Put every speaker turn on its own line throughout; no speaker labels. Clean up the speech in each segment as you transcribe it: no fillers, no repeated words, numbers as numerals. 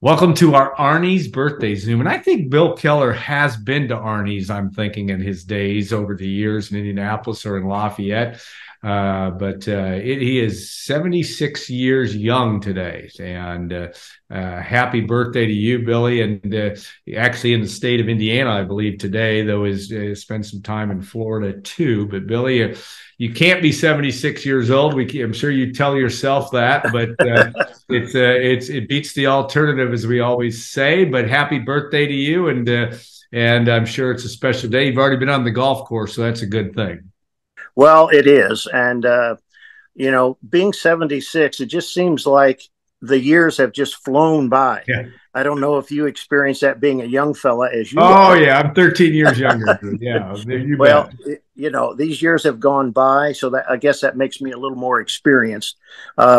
Welcome to our Arnie's birthday Zoom. And I think Bill Keller has been to Arnie's, I'm thinking, in his days over the years in Indianapolis or in Lafayette. He is 76 years young today. And happy birthday to you, Billy. And actually in the state of Indiana, I believe, today, though, is spent some time in Florida, too. But, Billy, you can't be 76 years old. I'm sure you tell yourself that, but it beats the alternative, as we always say. But happy birthday to you, and I'm sure it's a special day. You've already been on the golf course, so that's a good thing.
Well, it is. And, being 76, it just seems like the years have just flown by.
Yeah.
I don't know if you experienced that being a young fella as you
Oh,
are.
yeah. I'm 13 years younger. Yeah. You
Well,
bet.
these years have gone by. So that I guess that makes me a little more experienced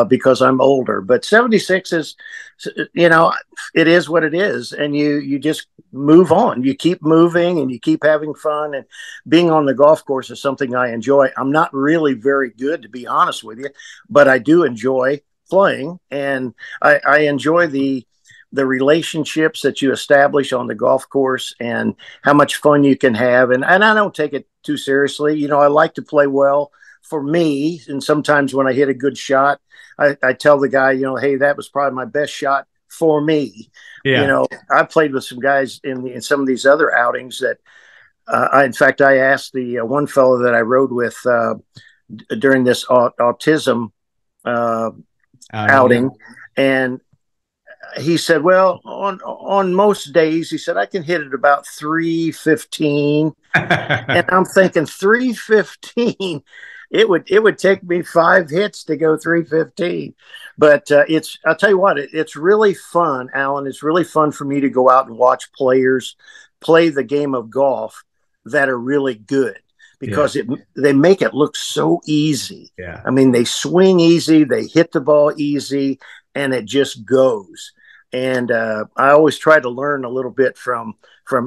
because I'm older. But 76 is, it is what it is. And you just move on. You keep moving and you keep having fun. And being on the golf course is something I enjoy. I'm not really very good, to be honest with you, but I do enjoy playing. And I enjoy the relationships that you establish on the golf course and how much fun you can have. And I don't take it too seriously. I like to play well for me. And sometimes when I hit a good shot, I tell the guy, hey, that was probably my best shot for me.
Yeah.
I played with some guys in some of these other outings that in fact, I asked the one fellow that I rode with during this autism outing, and he said, well, on most days, he said, I can hit it about 315. And I'm thinking 315, it would take me 5 hits to go 315. But I'll tell you what, it's really fun, Alan. It's really fun for me to go out and watch players play the game of golf that are really good, because they make it look so easy.
Yeah.
I mean, they swing easy, they hit the ball easy, and it just goes. And I always try to learn a little bit from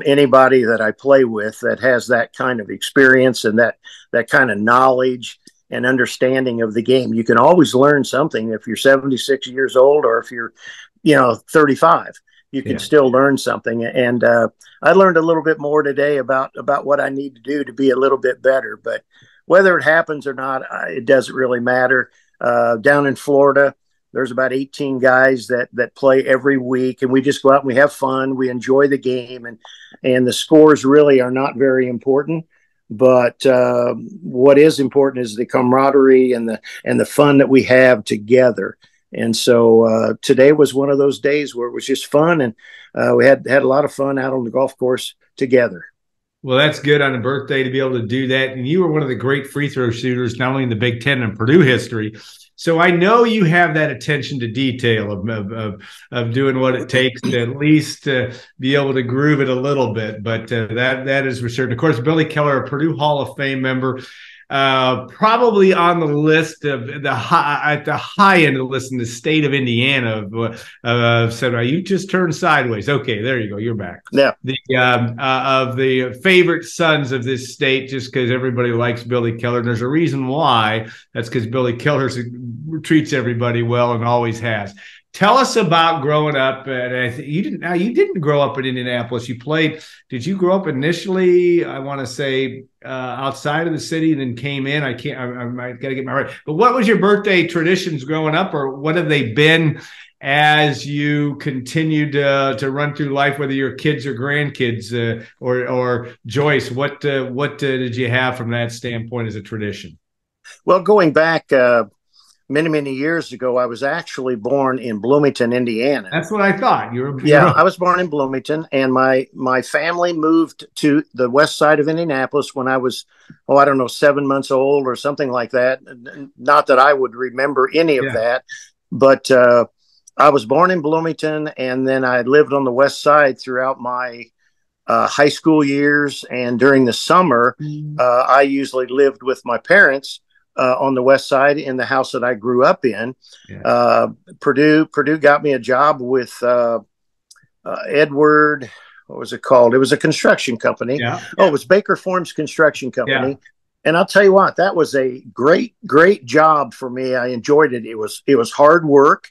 anybody that I play with that has that kind of experience and that kind of knowledge and understanding of the game. You can always learn something if you're 76 years old or if you're, 35. You can still learn something. And I learned a little bit more today about what I need to do to be a little bit better. But whether it happens or not, it doesn't really matter. Down in Florida, there's about 18 guys that play every week, and we just go out and we have fun. We enjoy the game, and the scores really are not very important. But what is important is the camaraderie and the fun that we have together. And so today was one of those days where it was just fun, and we had a lot of fun out on the golf course together.
Well, that's good on a birthday to be able to do that. And you were one of the great free throw shooters, not only in the Big Ten and Purdue history. So I know you have that attention to detail of doing what it takes to at least be able to groove it a little bit. But that is for certain. Of course, Billy Keller, a Purdue Hall-of-Fame member, probably on the list of at the high end of the list in the state of Indiana. Said, you just turned sideways. Okay, there you go. You're back.
Yeah.
Of the favorite sons of this state, just because everybody likes Billy Keller. And there's a reason why. That's because Billy Keller treats everybody well and always has. Tell us about growing up. And you didn't grow up in Indianapolis. You played. Did you grow up initially? I want to say outside of the city, and then came in. I might got to get my right. But what was your birthday traditions growing up, or what have they been as you continued to run through life? Whether your kids or grandkids, or Joyce, what did you have from that standpoint as a tradition?
Well, going back many years ago, I was actually born in Bloomington, Indiana.
That's what I thought.
I was born in Bloomington, and my family moved to the west side of Indianapolis when I was, I don't know, 7 months old or something like that. Not that I would remember any of that, but I was born in Bloomington, and then I lived on the west side throughout my high school years. And during the summer, I usually lived with my parents on the west side in the house that I grew up in. Purdue got me a job with Edward. What was it called? It was a construction company. It was Baker Forms Construction Company. And I'll tell you what, that was a great job for me. I enjoyed it. It was hard work.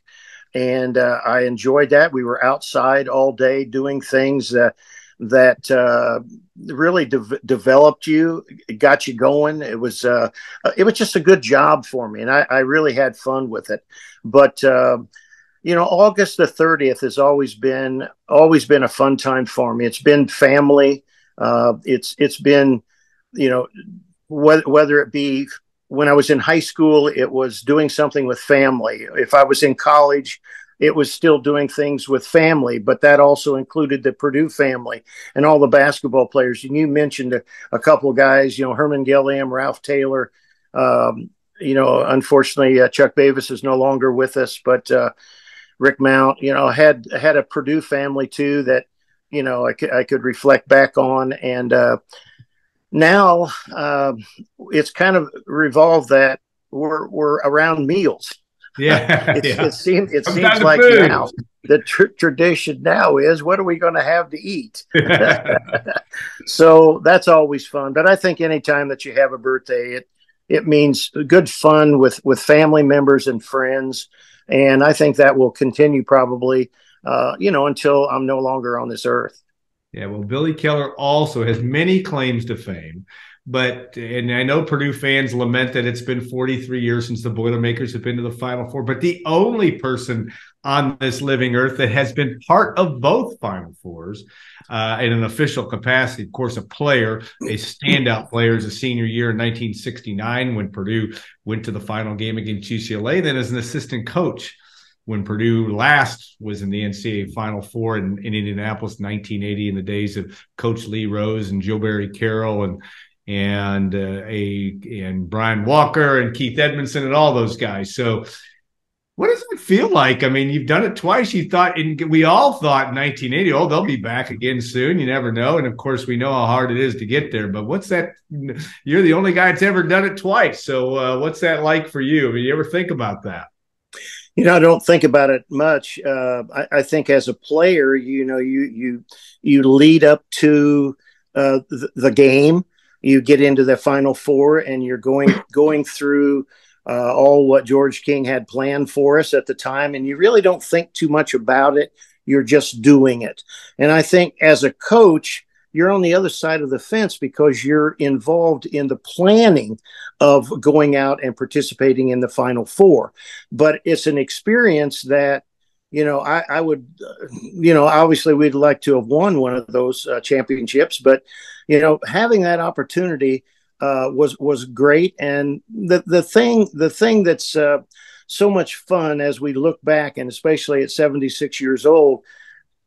and I enjoyed that. We were outside all day doing things that really developed you, got you going. It was just a good job for me, and I really had fun with it. But August the 30th has always been a fun time for me. It's been family. It's been, whether it be when I was in high school, it was doing something with family. If I was in college, it was still doing things with family, but that also included the Purdue family and all the basketball players. And you mentioned a couple of guys, Herman Gilliam, Ralph Taylor. Unfortunately, Chuck Davis is no longer with us, but Rick Mount, had a Purdue family too that, I could reflect back on. And now it's kind of revolved that we're around meals. It seems like food. Now the tradition now is, what are we going to have to eat? So that's always fun. But I think anytime that you have a birthday, it means good fun with family members and friends. And I think that will continue probably, until I'm no longer on this earth.
Yeah, well, Billy Keller also has many claims to fame, and I know Purdue fans lament that it's been 43 years since the Boilermakers have been to the Final Four, but the only person on this living earth that has been part of both Final Fours in an official capacity, of course, a player, a standout player as a senior year in 1969 when Purdue went to the final game against UCLA, then as an assistant coach when Purdue last was in the NCAA Final Four in Indianapolis, 1980, in the days of Coach Lee Rose and Joe Barry Carroll and Brian Walker and Keith Edmondson and all those guys. So what does it feel like? I mean, you've done it twice. We all thought in 1980, they'll be back again soon. You never know. And of course, we know how hard it is to get there. But what's that? You're the only guy that's ever done it twice. So what's that like for you? I mean, you ever think about that?
I don't think about it much. I think as a player, you lead up to the game. You get into the Final Four, and you're going through all what George King had planned for us at the time, and you really don't think too much about it. You're just doing it. And I think as a coach, you're on the other side of the fence because you're involved in the planning of going out and participating in the Final Four. But it's an experience that, I would, obviously we'd like to have won one of those championships, but, having that opportunity was great. And the thing that's so much fun as we look back, and especially at 76 years old,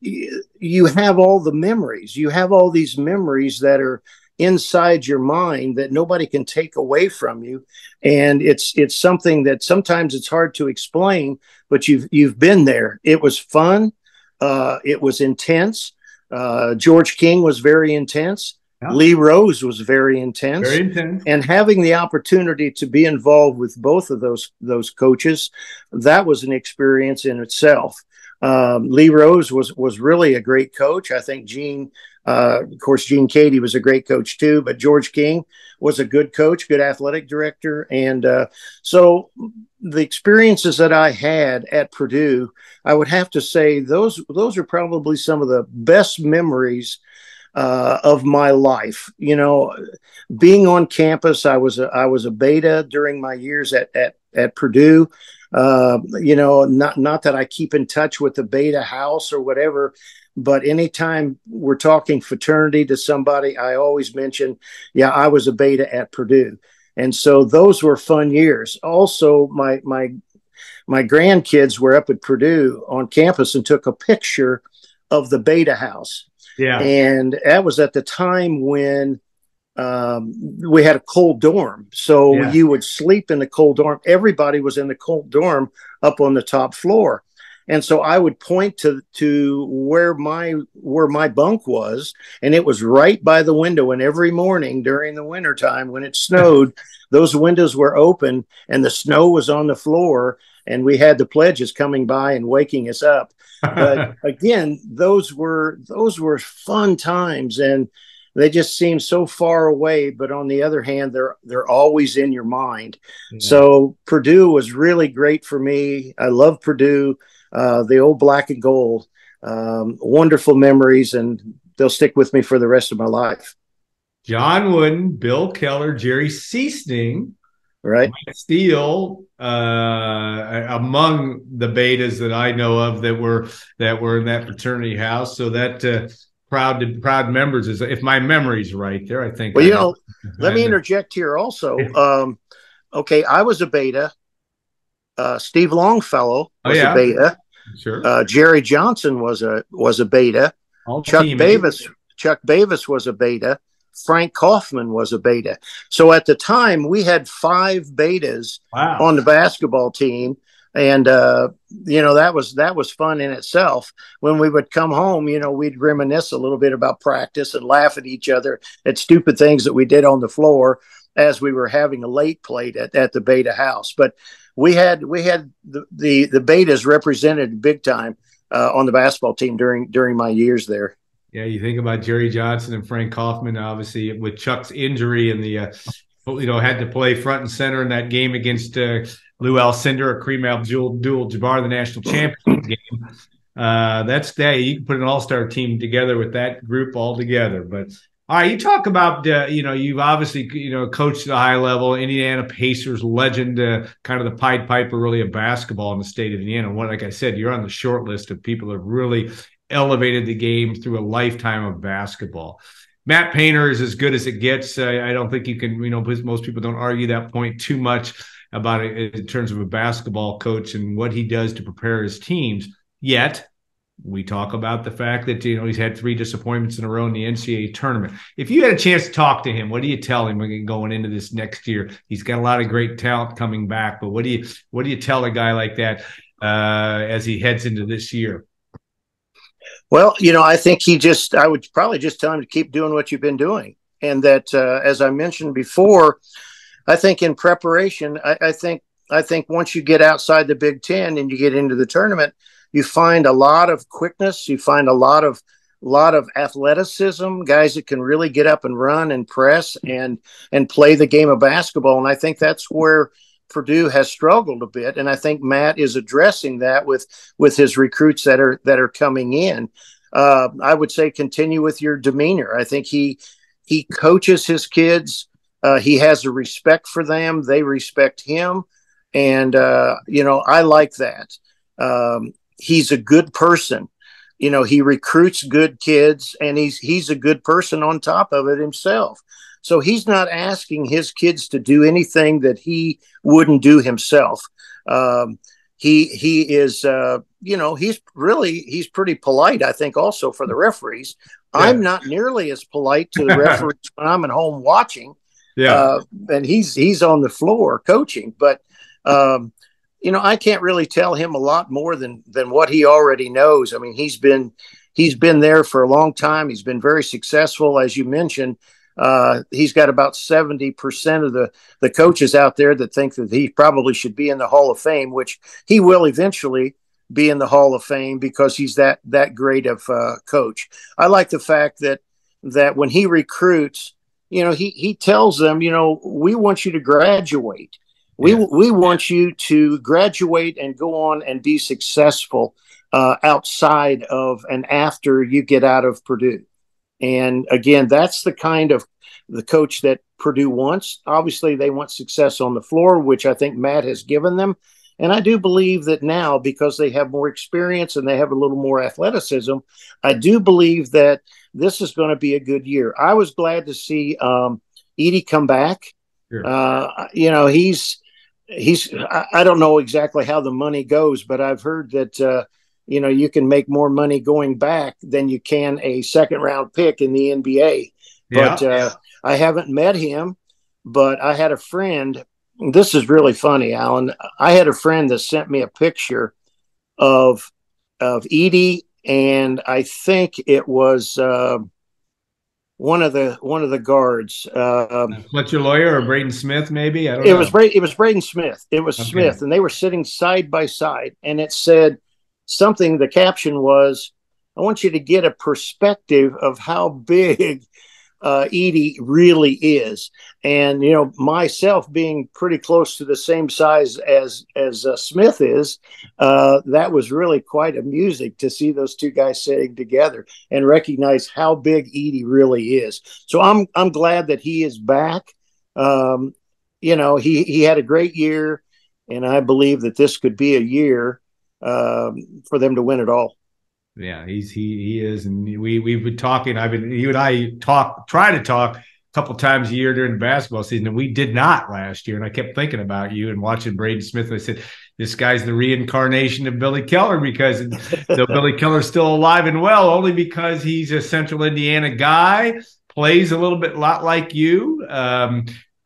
you have all the memories. You have all these memories that are inside your mind that nobody can take away from you. And it's something that sometimes it's hard to explain, but you've been there. It was fun. It was intense. George King was very intense. Yeah. Lee Rose was very intense.
Very intense.
And having the opportunity to be involved with both of those coaches, that was an experience in itself. Lee Rose was really a great coach. I think Gene Cady was a great coach too, but George King was a good coach, good athletic director. And so the experiences that I had at Purdue, I would have to say those are probably some of the best memories of my life. Being on campus, I was a beta during my years at Purdue. Not that I keep in touch with the beta house or whatever, but anytime we're talking fraternity to somebody, I always mention, I was a beta at Purdue. And so those were fun years. Also, my grandkids were up at Purdue on campus and took a picture of the beta house.
Yeah.
And that was at the time when we had a cold dorm. So you would sleep in the cold dorm. Everybody was in the cold dorm up on the top floor. And so I would point to where my bunk was, and it was right by the window. And every morning during the wintertime when it snowed, those windows were open and the snow was on the floor, and we had the pledges coming by and waking us up. But again, those were fun times. And they just seem so far away, but on the other hand, they're always in your mind.
Yeah.
So Purdue was really great for me. I love Purdue, the old black and gold, wonderful memories, and they'll stick with me for the rest of my life.
John Wooden, Bill Keller, Jerry Seasting,
Right.
Mike Steele, among the betas that I know of that were in that fraternity house. So that proud members is, if my memory's right there, I think.
Well, let me interject here also. Okay, I was a beta. Steve Longfellow was a beta.
Sure.
Jerry Johnson was a beta. Chuck Davis was a beta. Frank Kaufman was a beta. So at the time, we had 5 betas on the basketball team. And, that was fun in itself. When we would come home, we'd reminisce a little bit about practice and laugh at each other at stupid things that we did on the floor as we were having a late plate at the beta house. But we had the betas represented big time on the basketball team during my years there.
Yeah, you think about Jerry Johnson and Frank Kaufman, obviously with Chuck's injury and the had to play front and center in that game against Lou Alcindor or Kareem Abdul-Jabbar, the national champion game. That's you can put an all-star team together with that group all together. But all right, you talk about you've obviously coached at a high level, Indiana Pacers legend, kind of the Pied Piper really of basketball in the state of Indiana. Like I said, you're on the short list of people that have really elevated the game through a lifetime of basketball. Matt Painter is as good as it gets. I don't think you can, most people don't argue that point too much about it in terms of a basketball coach and what he does to prepare his teams. Yet, we talk about the fact that, he's had 3 disappointments in a row in the NCAA tournament. If you had a chance to talk to him, what do you tell him going into this next year? He's got a lot of great talent coming back, but what do you tell a guy like that as he heads into this year?
Well, I think I would probably just tell him to keep doing what you've been doing. And that, as I mentioned before, I think in preparation, I think once you get outside the Big Ten and you get into the tournament, you find a lot of quickness. You find a lot of athleticism, guys that can really get up and run and press and play the game of basketball. And I think that's where Purdue has struggled a bit, and I think Matt is addressing that with his recruits that are coming in. I would say continue with your demeanor. I think he coaches his kids. He has a respect for them. They respect him, and I like that. He's a good person. He recruits good kids, and he's a good person on top of it himself. So he's not asking his kids to do anything that he wouldn't do himself. He is, he's pretty polite, I think, also for the referees. Yeah. I'm not nearly as polite to the referees when I'm at home watching. Yeah. And he's on the floor coaching, but I can't really tell him a lot more than what he already knows. I mean, he's been there for a long time. He's been very successful, as you mentioned. He's got about 70% of the coaches out there that think that he probably should be in the Hall of Fame, which he will eventually be in the Hall of Fame because he's that great of coach. I like the fact that when he recruits, he tells them, we want you to graduate. We want you to graduate and go on and be successful outside of and after you get out of Purdue. And again, that's the kind of the coach that Purdue wants. Obviously, they want success on the floor, which I think Matt has given them. And I do believe that now, because they have more experience and they have a little more athleticism, I do believe that this is going to be a good year. I was glad to see Edey come back. Sure. He's I don't know exactly how the money goes, but I've heard that you can make more money going back than you can a second-round pick in the NBA. Yeah. But I haven't met him, but I had a friend. This is really funny, Alan. I had a friend that sent me a picture of Edey, and I think it was one of the guards.
Fletcher Lawyer or Braden Smith, maybe? I don't know.
It was Braden Smith. It was okay. Smith, and they were sitting side by side, and it said something. The caption was, "I want you to get a perspective of how big Edie really is. And, you know, myself being pretty close to the same size as Smith is, that was really quite amusing to see those two guys sitting together and recognize how big Edie really is. So I'm glad that he is back. You know, he had a great year, and I believe that this could be a year for them to win it all.
Yeah, he is, and we've been talking. You and I try to talk a couple times a year during the basketball season, and we did not last year. And I kept thinking about you and watching Braden Smith. And I said, this guy's the reincarnation of Billy Keller, because though Billy Keller's still alive and well, only because he's a Central Indiana guy, plays a little bit lot like you.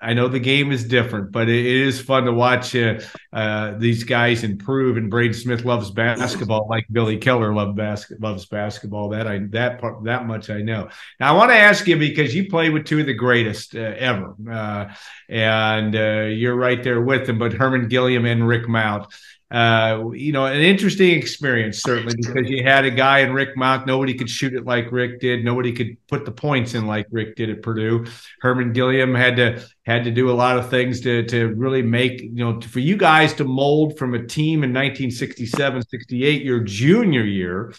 I know the game is different, but it is fun to watch these guys improve. And Braden Smith loves basketball like Billy Keller loves basketball. That much I know. Now I want to ask you, because you played with two of the greatest ever, and you're right there with them. But Herman Gilliam and Rick Mount. You know, an interesting experience, certainly, because you had a guy in Rick Mount. Nobody could shoot it like Rick did. Nobody could put the points in like Rick did at Purdue. Herman Gilliam had to do a lot of things to really make, you know, for you guys to mold from a team in 1967, 68, your junior year,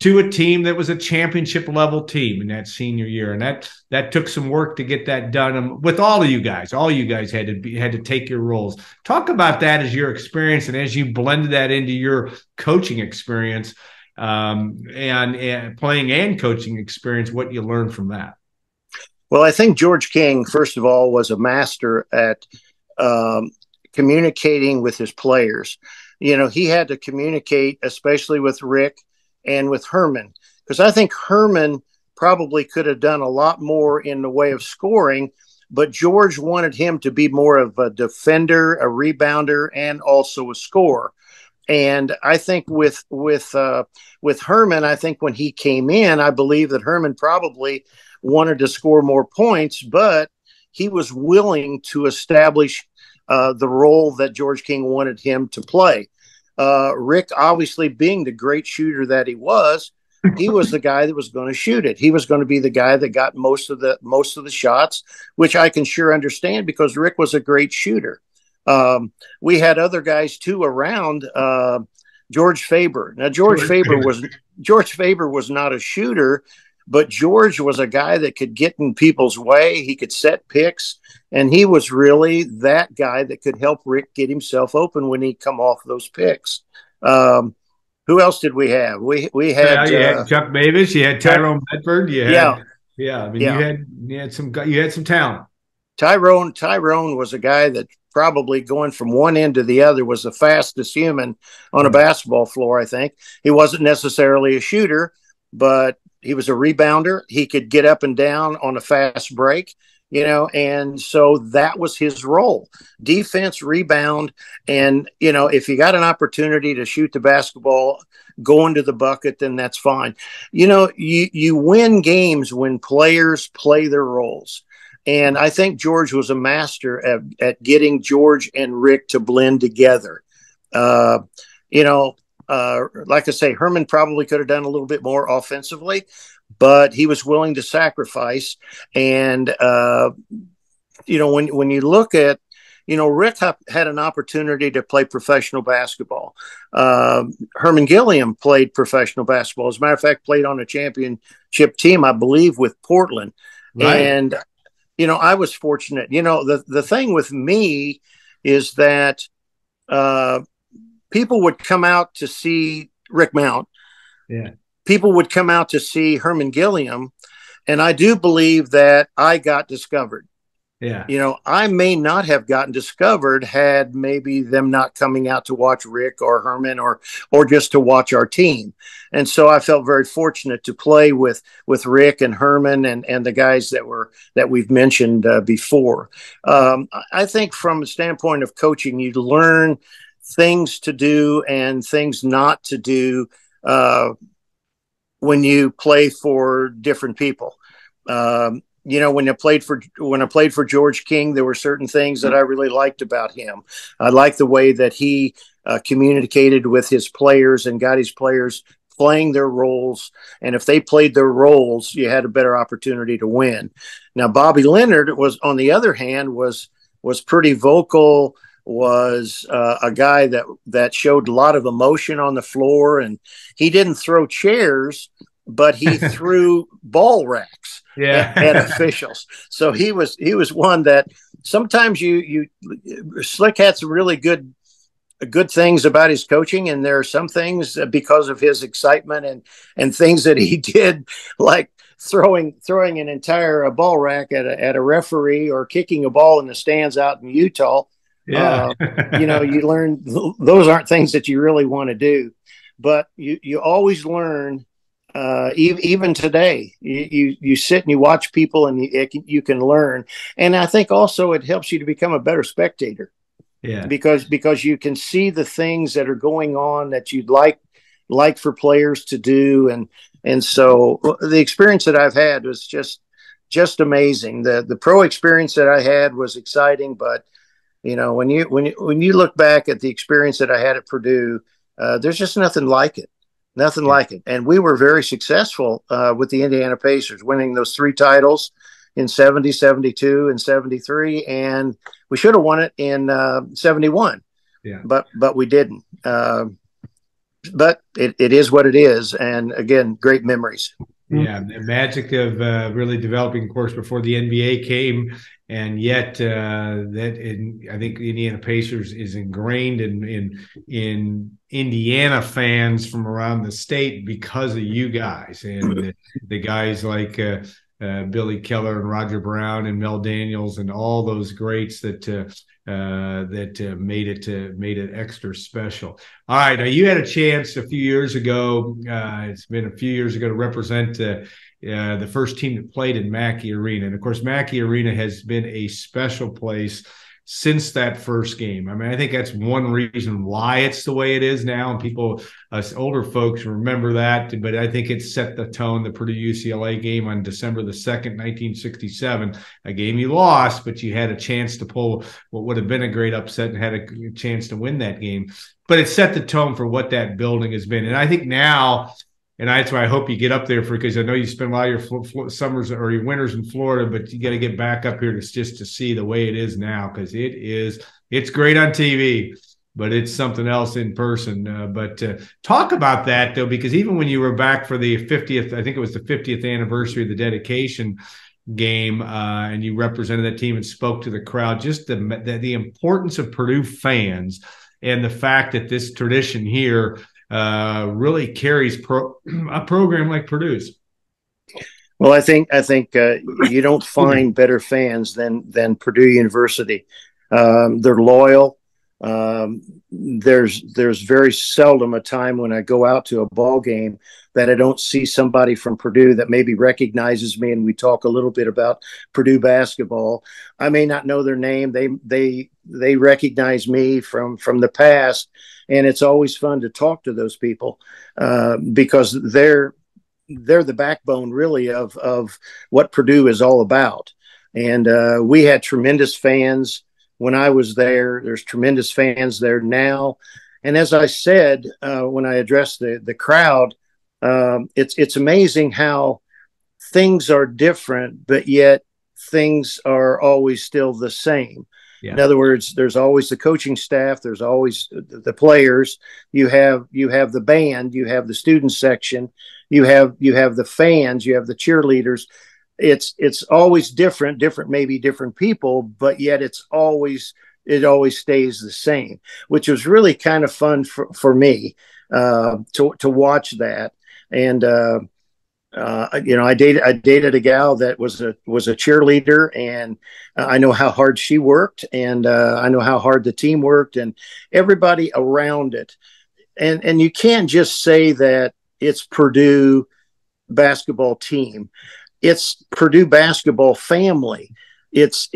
to a team that was a championship level team in that senior year. And that took some work to get that done with all of you guys. All you guys had to take your roles. Talk about that as your experience, and as you blended that into your coaching experience, and playing and coaching experience, what you learned from that.
Well, I think George King, first of all, was a master at communicating with his players. You know, he had to communicate, especially with Rick and with Herman, because I think Herman probably could have done a lot more in the way of scoring, but George wanted him to be more of a defender, a rebounder, and also a scorer. And I think with Herman, I think when he came in, I believe that Herman probably wanted to score more points, but he was willing to establish the role that George King wanted him to play. Rick, obviously being the great shooter that he was the guy that was going to shoot it. He was going to be the guy that got most of the shots, which I can sure understand, because Rick was a great shooter. We had other guys too around. George Faber. Now George Faber was not a shooter, but George was a guy that could get in people's way. He could set picks, and he was really that guy that could help Rick get himself open when he'd come off those picks. Who else did we have? We had,
you had Chuck Mavis, you had Tyrone Bedford, you had you had some talent.
Tyrone was a guy that probably, going from one end to the other, was the fastest human on a basketball floor. I think he wasn't necessarily a shooter, but he was a rebounder. He could get up and down on a fast break, you know, and so that was his role: defense, rebound. And, you know, if you got an opportunity to shoot the basketball, go into the bucket, then that's fine. You know, you win games when players play their roles. And I think George was a master at getting George and Rick to blend together. You know, like I say, Herman probably could have done a little bit more offensively, but he was willing to sacrifice. And, you know, when you look at, you know, Rick had an opportunity to play professional basketball. Herman Gilliam played professional basketball. As a matter of fact, played on a championship team, I believe, with Portland. Right. And, you know, I was fortunate. You know, the thing with me is that people would come out to see Rick Mount.
Yeah.
People would come out to see Herman Gilliam. And I do believe that I got discovered.
Yeah.
You know, I may not have gotten discovered had maybe them not coming out to watch Rick or Herman or just to watch our team. And so I felt very fortunate to play with Rick and Herman and the guys that we've mentioned before. I think from a standpoint of coaching, you learn things to do and things not to do when you play for different people. You know, when I played for George King, there were certain things that I really liked about him. I liked the way that he communicated with his players and got his players playing their roles. And if they played their roles, you had a better opportunity to win. Now, Bobby Leonard was, on the other hand, was pretty vocal, was a guy that showed a lot of emotion on the floor, and he didn't throw chairs, but he threw ball racks at officials. So he was one that sometimes Slick had some really good things about his coaching, and there are some things because of his excitement and things that he did, like throwing an entire ball rack at a referee, or kicking a ball in the stands out in Utah.
Yeah.
You learn those aren't things that you really want to do, but you always learn. Even today, you sit and you watch people, and you can learn. And I think also it helps you to become a better spectator.
Yeah.
Because you can see the things that are going on that you'd like for players to do. And so the experience that I've had was just amazing. The pro experience that I had was exciting, but when you look back at the experience that I had at Purdue, there's just nothing like it. Nothing like it. And we were very successful with the Indiana Pacers, winning those 3 titles in 70, 72, and 73. And we should have won it in 71.
Yeah.
But we didn't. But it is what it is. And again, great memories.
Yeah, the magic of really developing, of course, before the NBA came, and yet I think the Indiana Pacers is ingrained in Indiana fans from around the state because of you guys, and the guys like Billy Keller and Roger Brown and Mel Daniels and all those greats that made it extra special. All right, now you had a chance a few years ago. It's been a few years ago to represent the first team that played in Mackey Arena, and of course, Mackey Arena has been a special place since that first game. I mean, I think that's one reason why it's the way it is now, and people, us older folks, remember that. But I think it set the tone. The Purdue UCLA game on December the 2nd, 1967, a game you lost, but you had a chance to pull what would have been a great upset and had a chance to win that game. But it set the tone for what that building has been. And I think now, and that's why I hope you get up there, because I know you spend a lot of your summers or your winters in Florida, but you got to get back up here just to see the way it is now, because it's great on TV, but it's something else in person. But talk about that, though, because even when you were back for the 50th, I think it was the 50th anniversary of the dedication game, and you represented that team and spoke to the crowd, just the importance of Purdue fans and the fact that this tradition here really carries a program like Purdue's.
Well, I think you don't find better fans than Purdue University. They're loyal. There's very seldom a time when I go out to a ball game that I don't see somebody from Purdue that maybe recognizes me, and we talk a little bit about Purdue basketball. I may not know their name. They recognize me from the past, and it's always fun to talk to those people because they're the backbone, really, of what Purdue is all about. And we had tremendous fans when I was there. There's tremendous fans there now. And as I said when I addressed the crowd, it's amazing how things are different, but yet things are always still the same. Yeah. In other words, there's always the coaching staff, there's always the players, you have the band, you have the student section, you have the fans, you have the cheerleaders. It's always different, maybe different people, but yet it always stays the same, which was really kind of fun for me to watch that. And I dated a gal that was a cheerleader, and I know how hard she worked, and I know how hard the team worked, and everybody around it. And you can't just say that it's Purdue basketball team. It's Purdue basketball family. It's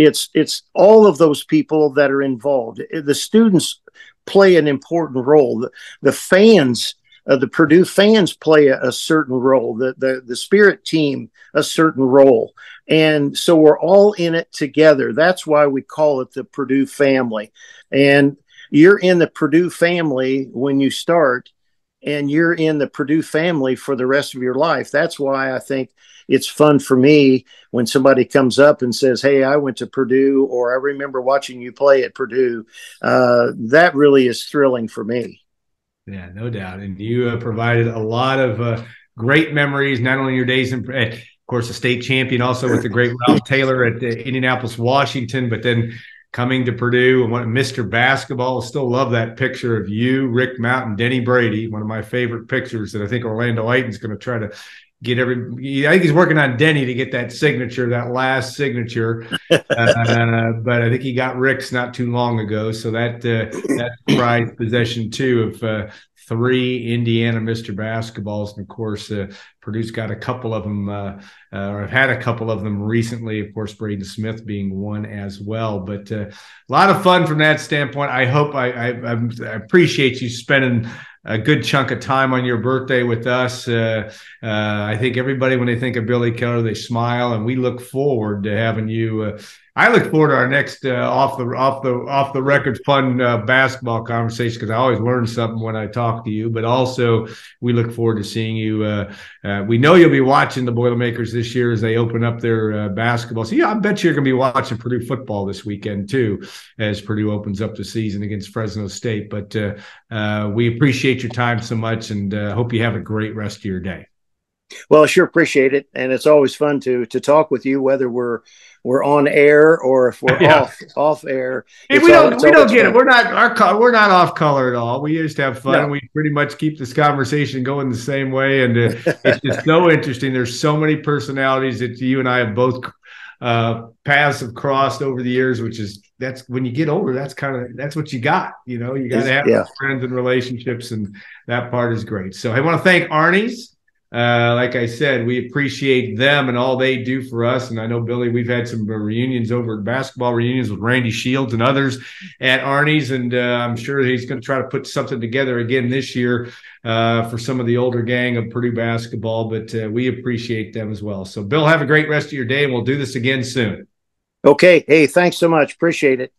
all of those people that are involved. The students play an important role. The fans, the Purdue fans play a certain role. The Spirit team a certain role, and so we're all in it together. That's why we call it the Purdue family. And you're in the Purdue family when you start, and you're in the Purdue family for the rest of your life. That's why I think it's fun for me when somebody comes up and says, "Hey, I went to Purdue," or "I remember watching you play at Purdue." That really is thrilling for me.
Yeah, no doubt. And you provided a lot of great memories, not only your days in, of course, a state champion, also with the great Ralph Taylor at Indianapolis, Washington, but then coming to Purdue and Mr. Basketball. Still love that picture of you, Rick Mountain, Denny Brady, one of my favorite pictures that I think Orlando Ayton's going to try to get I think he's working on Denny to get that signature, that last signature. But I think he got Rick's not too long ago. So that prized possession too of 3 Indiana Mr. Basketballs. And of course, Purdue's got a couple of them, or I've had a couple of them recently. Of course, Braden Smith being one as well. But a lot of fun from that standpoint. I hope I appreciate you spending a good chunk of time on your birthday with us. I think everybody, when they think of Billy Keller, they smile, and we look forward to having you. I look forward to our next off the record fun basketball conversation, because I always learn something when I talk to you. But also, we look forward to seeing you. We know you'll be watching the Boilermakers this year as they open up their basketball. So yeah, I bet you're going to be watching Purdue football this weekend too, as Purdue opens up the season against Fresno State. But we appreciate your time so much, and hope you have a great rest of your day.
Well, I sure appreciate it, and it's always fun to talk with you, whether we're on air or if we're off air.
Hey, we don't get it. We're not off color at all. We just have fun. No. We pretty much keep this conversation going the same way, and it's just so interesting. There's so many personalities that you and I have both paths have crossed over the years, that's when you get older, that's what you got. You know, you got to have friends and relationships, and that part is great. So I want to thank Arni's. Like I said, we appreciate them and all they do for us. And I know, Billy, we've had some reunions basketball reunions with Randy Shields and others at Arni's. And I'm sure he's going to try to put something together again this year for some of the older gang of Purdue basketball. But we appreciate them as well. So, Bill, have a great rest of your day, and we'll do this again soon.
Okay. Hey, thanks so much. Appreciate it.